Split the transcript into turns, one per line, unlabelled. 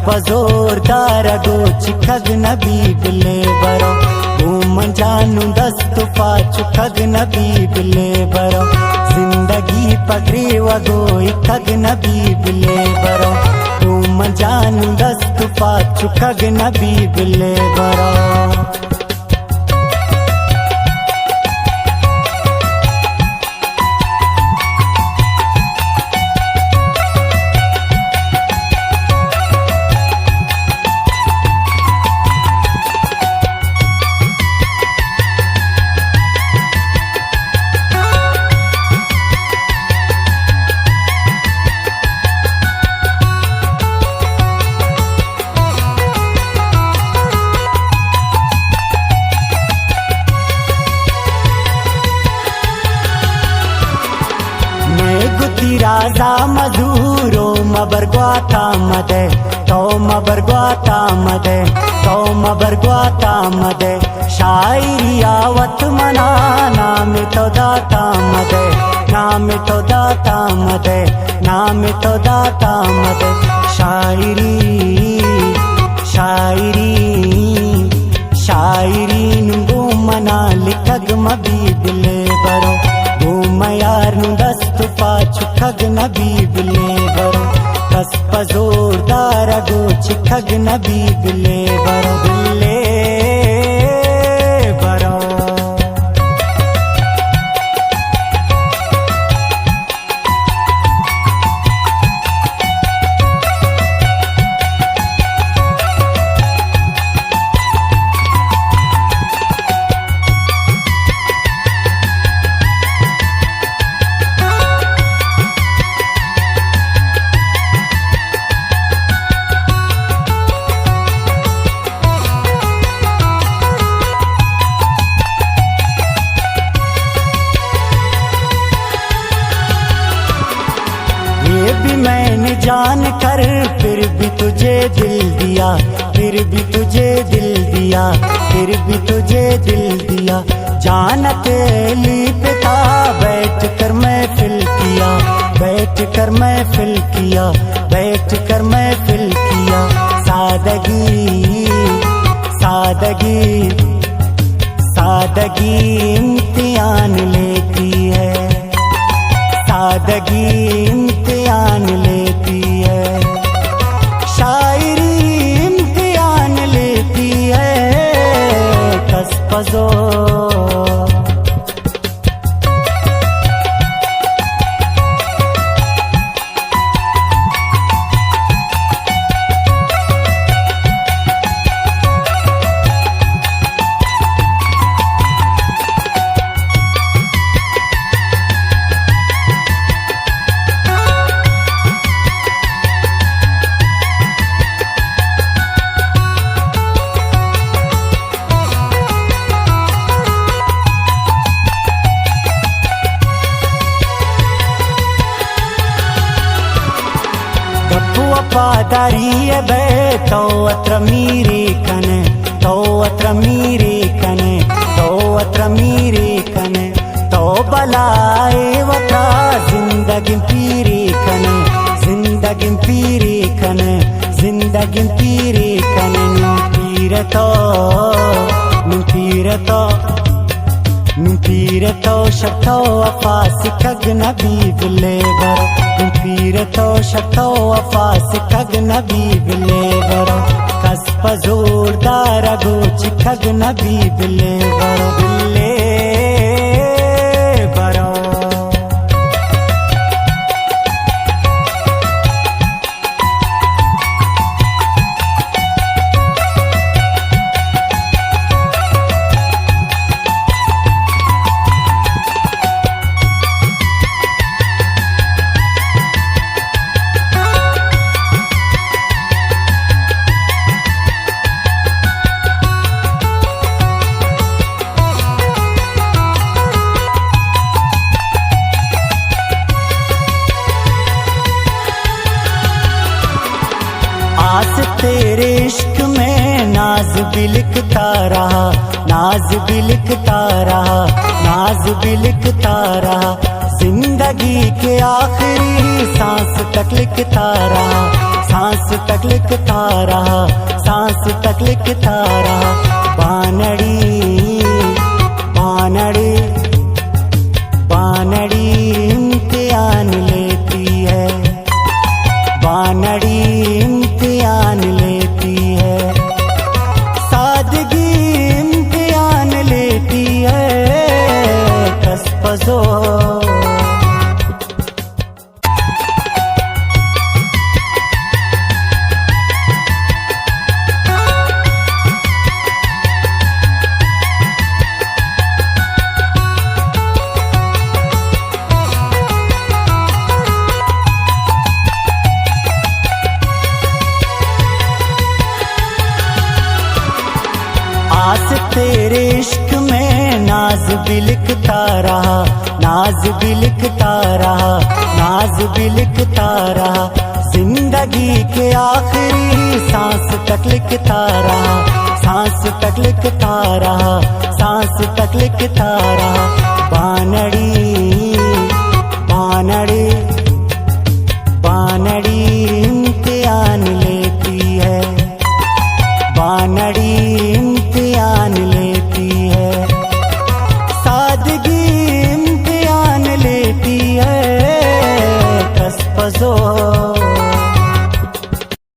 पजोर दारगो चिखग नबी बिले बरो घूम जानू दस्तुफा चुखग नबी बिले बरो जिंदगी पगरी वगो इखग नबी बिले बरो घूम जानू दस्तुफा चुखग नबी बिले बरो राजा मधुरो मबरग्वाता मदे तो मबरग्वाता मदे तो मबरग्वाता मदे शायरी आवत मना नाम तो दाता मदे नाम तो दाता मदे नाम तो दाता मदे शायरी शायरी शायरी नुगो मना लिखग मबी बिले बरो घूम यार नु दस्तुफा चुखग नबी बिले बरो कस पजोर दारगो चिखग नबी बिले बरो बिले बरो मैंने जान कर फिर भी तुझे दिल दिया फिर भी तुझे दिल दिया फिर भी तुझे दिल दिया जानते लिपता बैठ कर महफिल किया बैठ कर महफिल किया बैठ कर महफिल किया सादगी सादगी सादगी इम्तिहान लेती है सादगी इम्तिहान लेती है शायरी इम्तिहान लेती है कस पजोर वफादारी बे तो अत्र मीरे कने तो अत्र मीरे कने तो अत्र मीरे कने तो बलाए वता जिंदगी पीरे कने जिंदगी पीरे कने जिंदगी पीरे कने नु पीरे तो शक्तो वफा सिखग नबी बिले बरो पीर तो शक्तो वफा सिखग नबी बिले बरो कस पजोर दारगो चिखग नबी बिले बरो बिले बरो तेरे इश्क में नाज भी लिखता रहा, नाज भी लिखता रहा, नाज भी लिखता रहा। जिंदगी के आखिरी सांस तक लिखता रहा, सांस तक लिखता रहा, सांस तक लिखता रहा। बानड़ी बानड़ी बानड़ी इम्तिहान लेती है, बानड़ी इम्तिहान लेती है, सादगी इम्तिहान लेती है। कसपजो आस तेरे इश्क में नाज भी लिखता रहा, नाज भी लिखता रहा, नाज भी लिखता रहा। जिंदगी के आखिरी सांस तक लिखता रहा, सांस तक लिखता रहा, सांस तक लिखता रहा। बानड़ी बानड़ी बानड़ी इम्तिहान लेती है, बानड़ी इम्तिहान लेती है, सादगी इम्तिहान लेती है। कसपजो